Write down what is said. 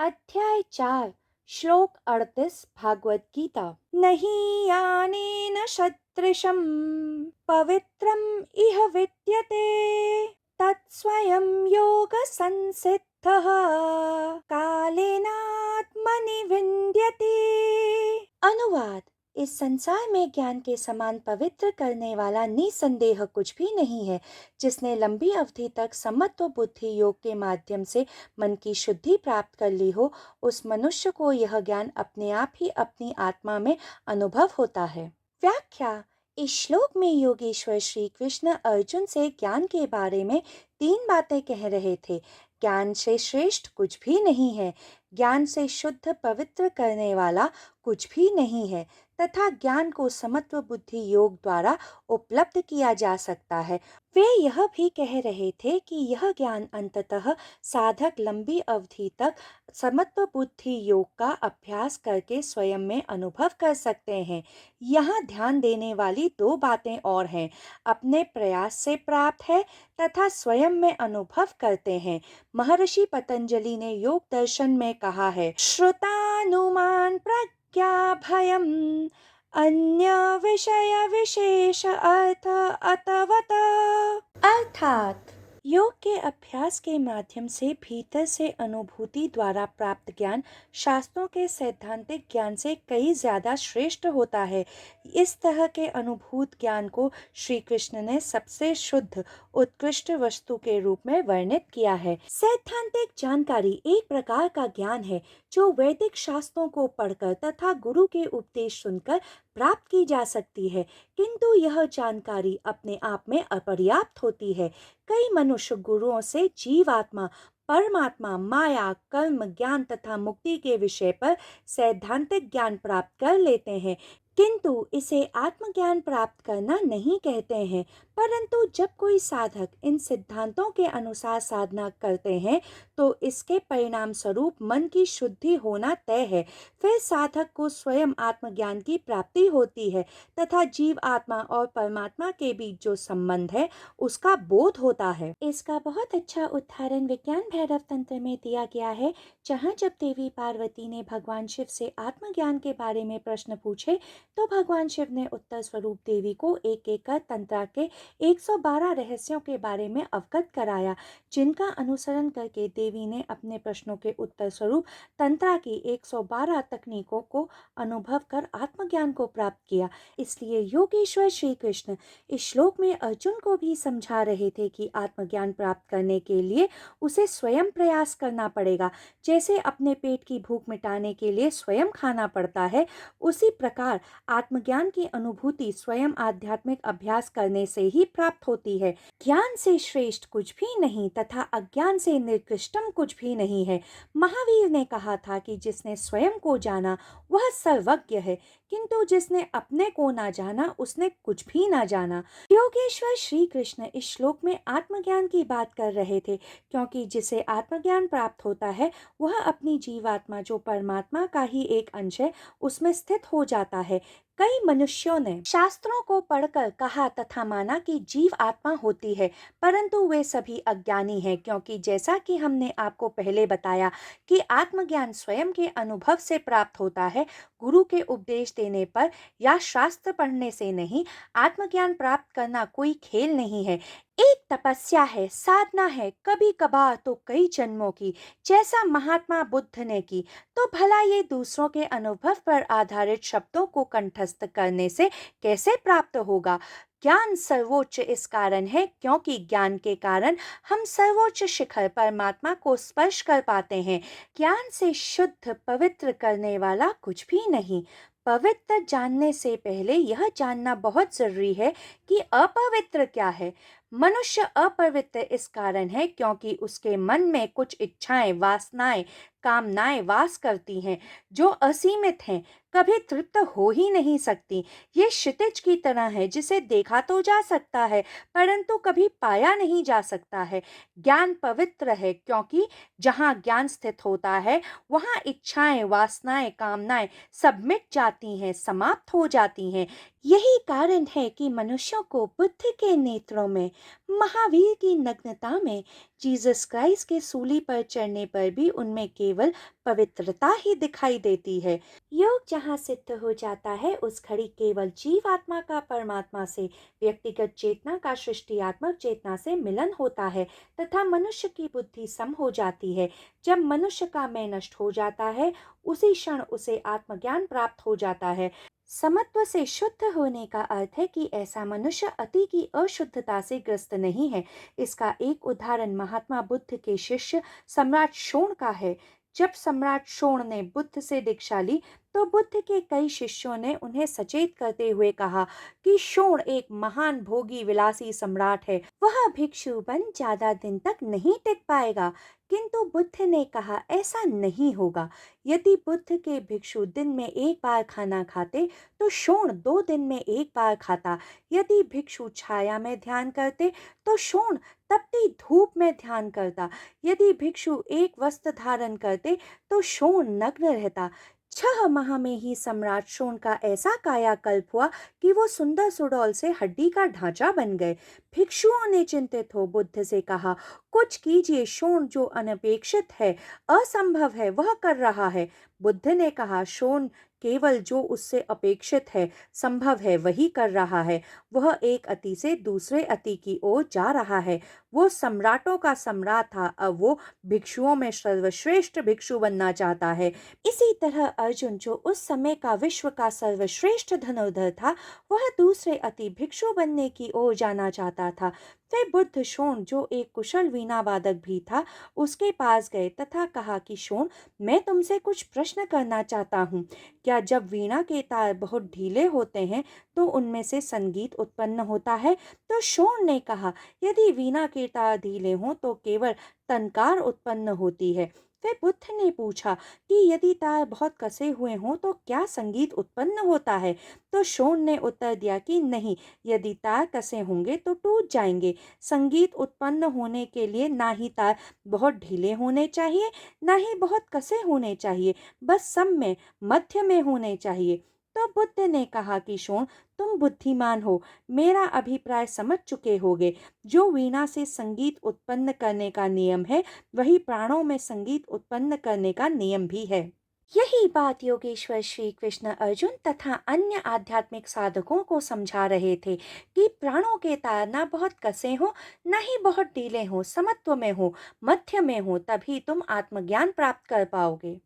अध्याय 4 श्लोक 38 भागवत गीता। नहीं यानेन सदृशं पवित्रम इह विद्यते तत्स्वयं योग संसिद्धः कालेनात्मनि विन्द्यते। अनुवाद। इस संसार में ज्ञान के समान पवित्र करने वाला निसंदेह कुछ भी नहीं है। जिसने लंबी अवधि तक समत्व बुद्धि योग के माध्यम से मन की शुद्धि प्राप्त कर ली हो, उस मनुष्य को यह ज्ञान अपने आप ही अपनी आत्मा में अनुभव होता है। व्याख्या। इस श्लोक में योगेश्वर श्री कृष्ण अर्जुन से ज्ञान के बारे में 3 बातें कह रहे थे। ज्ञान से श्रेष्ठ कुछ भी नहीं है, ज्ञान से शुद्ध पवित्र करने वाला कुछ भी नहीं है तथा ज्ञान को समत्व बुद्धि योग द्वारा उपलब्ध किया जा सकता है। वे यह भी कह रहे थे कि यह ज्ञान अंततः साधक लंबी अवधि तक समत्व बुद्धि योग का अभ्यास करके स्वयं में अनुभव कर सकते हैं। यहाँ ध्यान देने वाली 2 बातें और हैं। अपने प्रयास से प्राप्त है तथा स्वयं में अनुभव करते हैं। महर्षि पतंजलि ने योग दर्शन में कहा है, श्रुतानुमान प्रज्ञा भयम अन्य विषय विशेष अर्थ अतवत। अर्थात योग के अभ्यास के माध्यम से भीतर से अनुभूति द्वारा प्राप्त ज्ञान शास्त्रों के सैद्धांतिक ज्ञान से कई ज्यादा श्रेष्ठ होता है। इस तरह के अनुभूत ज्ञान को श्री कृष्ण ने सबसे शुद्ध उत्कृष्ट वस्तु के रूप में वर्णित किया है। सैद्धांतिक जानकारी एक प्रकार का ज्ञान है जो वैदिक शास्त्रों को पढ़कर तथा गुरु के उपदेश सुनकर प्राप्त की जा सकती है, किंतु यह जानकारी अपने आप में अपर्याप्त होती है। कई मनुष्य गुरुओं से जीवात्मा, परमात्मा, माया, कर्म, ज्ञान तथा मुक्ति के विषय पर सैद्धांतिक ज्ञान प्राप्त कर लेते हैं, किंतु इसे आत्मज्ञान प्राप्त करना नहीं कहते हैं। परंतु जब कोई साधक इन सिद्धांतों के अनुसार साधना करते हैं तो इसके परिणाम स्वरूप मन की शुद्धि होना तय है। फिर साधक को स्वयं आत्मज्ञान की प्राप्ति होती है तथा जीव आत्मा और परमात्मा के बीच जो संबंध है उसका बोध होता है। इसका बहुत अच्छा उदाहरण विज्ञान भैरव तंत्र में दिया गया है, जहाँ जब देवी पार्वती ने भगवान शिव से आत्मज्ञान के बारे में प्रश्न पूछे तो भगवान शिव ने उत्तर स्वरूप देवी को एक एक कर तंत्र के 112 रहस्यों के बारे में अवगत कराया, जिनका अनुसरण करके देवी ने अपने प्रश्नों के उत्तर स्वरूप तंत्र की 112 तकनीकों को अनुभव कर आत्मज्ञान को प्राप्त किया। इसलिए योगेश्वर श्री कृष्ण इस श्लोक में अर्जुन को भी समझा रहे थे कि आत्मज्ञान प्राप्त करने के लिए उसे स्वयं प्रयास करना पड़ेगा। जैसे अपने पेट की भूख मिटाने के लिए स्वयं खाना पड़ता है, उसी प्रकार आत्मज्ञान की अनुभूति स्वयं आध्यात्मिक अभ्यास करने से ही प्राप्त होती है। ज्ञान से श्रेष्ठ कुछ भी नहीं तथा अज्ञान से निकृष्टम कुछ भी नहीं है। महावीर ने कहा था कि जिसने स्वयं को जाना वह सर्वज्ञ है, किंतु जिसने अपने को ना जाना उसने कुछ भी ना जाना। योगेश्वर श्री कृष्ण इस श्लोक में आत्मज्ञान की बात कर रहे थे, क्योंकि जिसे आत्मज्ञान प्राप्त होता है वह अपनी जीवात्मा जो परमात्मा का ही एक अंश है उसमें स्थित हो जाता है। कई मनुष्यों ने शास्त्रों को पढ़कर कहा तथा माना कि जीव आत्मा होती है, परंतु वे सभी अज्ञानी हैं, क्योंकि जैसा कि हमने आपको पहले बताया कि आत्मज्ञान स्वयं के अनुभव से प्राप्त होता है, गुरु के उपदेश देने पर या शास्त्र पढ़ने से नहीं। आत्मज्ञान प्राप्त करना कोई खेल नहीं है, एक तपस्या है, साधना है, कभी कभार तो कई जन्मों की, जैसा महात्मा बुद्ध ने की। तो भला ये दूसरों के अनुभव पर आधारित शब्दों को कंठस्थ करने से कैसे प्राप्त होगा? ज्ञान सर्वोच्च इस कारण है क्योंकि ज्ञान के कारण हम सर्वोच्च शिखर परमात्मा को स्पर्श कर पाते हैं। ज्ञान से शुद्ध पवित्र करने वाला कुछ भी नहीं। पवित्र जानने से पहले यह जानना बहुत जरूरी है कि अपवित्र क्या है। मनुष्य अपवित्र इस कारण है क्योंकि उसके मन में कुछ इच्छाएं, वासनाएं, कामनाएं वास करती हैं जो असीमित हैं, कभी तृप्त हो ही नहीं सकती। ये क्षितिज की तरह है जिसे देखा तो जा सकता है परंतु कभी पाया नहीं जा सकता है। ज्ञान पवित्र है क्योंकि जहाँ ज्ञान स्थित होता है वहाँ इच्छाएं, वासनाएं, कामनाएं सब मिट जाती हैं, समाप्त हो जाती हैं। यही कारण है कि मनुष्यों को बुद्ध के नेत्रों में महावीर की नग्नता में जीसस क्राइस्ट के सूली पर चढ़ने पर भी उनमें केवल पवित्रता ही दिखाई देती है। योग जहाँ सिद्ध हो जाता है उस घड़ी केवल जीवात्मा का परमात्मा से, व्यक्तिगत चेतना का सृष्टियात्मक चेतना से मिलन होता है तथा मनुष्य की बुद्धि सम हो जाती है। जब मनुष्य का मैं नष्ट हो जाता है उसी क्षण उसे आत्मज्ञान प्राप्त हो जाता है। समत्व से शुद्ध होने का अर्थ है कि ऐसा मनुष्य अति की अशुद्धता से ग्रस्त नहीं है। इसका एक उदाहरण महात्मा बुद्ध के शिष्य सम्राट शोण का है। जब सम्राट शोण ने बुद्ध से दीक्षा ली तो बुद्ध के कई शिष्यों ने उन्हें सचेत करते हुए कहा कि शोण एक महान भोगी विलासी सम्राट है, वह भिक्षु बन ज्यादा दिन तक नहीं टिक पाएगा। किंतु बुद्ध ने कहा ऐसा नहीं होगा। यदि बुद्ध के भिक्षु दिन में एक बार खाना खाते तो शोण 2 दिन में एक बार खाता। यदि भिक्षु छाया में ध्यान करते तो शोण तपती धूप में ध्यान करता। यदि भिक्षु एक वस्त्र धारण करते तो शोण नग्न रहता। 6 माह में ही सम्राट शोण का ऐसा कायाकल्प हुआ कि वो सुंदर सुडौल से हड्डी का ढांचा बन गए। भिक्षुओं ने चिंतित हो बुद्ध से कहा, कुछ कीजिए, शोण जो अनपेक्षित है, असंभव है, वह कर रहा है। बुद्ध ने कहा, शोण केवल जो उससे अपेक्षित है, संभव है, वही कर रहा है। वह एक अति से दूसरे अति की ओर जा रहा है। वो सम्राटों का सम्राट था, अब वो भिक्षुओं में सर्वश्रेष्ठ भिक्षु बनना चाहता है। इसी तरह अर्जुन जो उस समय का विश्व का सर्वश्रेष्ठ धनुर्धर था, वह दूसरे अति भिक्षु बनने की ओर जाना चाहता था। फिर बुद्ध शोण जो एक कुशल वीणा वादक भी था उसके पास गए तथा कहा कि शोण, मैं तुमसे कुछ प्रश्न करना चाहता हूँ। क्या जब वीणा के तार बहुत ढीले होते हैं तो उनमें से संगीत उत्पन्न होता है? तो शोण ने कहा, यदि वीणा के तार ढीले हों तो केवल टंकार उत्पन्न होती है। फिर बुद्ध ने पूछा कि यदि तार बहुत कसे हुए हों तो क्या संगीत उत्पन्न होता है? तो शोण ने उत्तर दिया कि नहीं, यदि तार कसे होंगे तो टूट जाएंगे। संगीत उत्पन्न होने के लिए ना ही तार बहुत ढीले होने चाहिए, ना ही बहुत कसे होने चाहिए, बस सम में, मध्य में होने चाहिए। तो बुद्ध ने कहा कि शोण, तुम बुद्धिमान हो, मेरा अभिप्राय समझ चुके होगे। जो वीणा से संगीत उत्पन्न करने का नियम है, वही प्राणों में संगीत उत्पन्न करने का नियम भी है। यही बात योगेश्वर श्री कृष्ण अर्जुन तथा अन्य आध्यात्मिक साधकों को समझा रहे थे कि प्राणों के तार ना बहुत कसे हो, न ही बहुत ढीले हो, समत्व में हो, मध्य में हो, तभी तुम आत्मज्ञान प्राप्त कर पाओगे।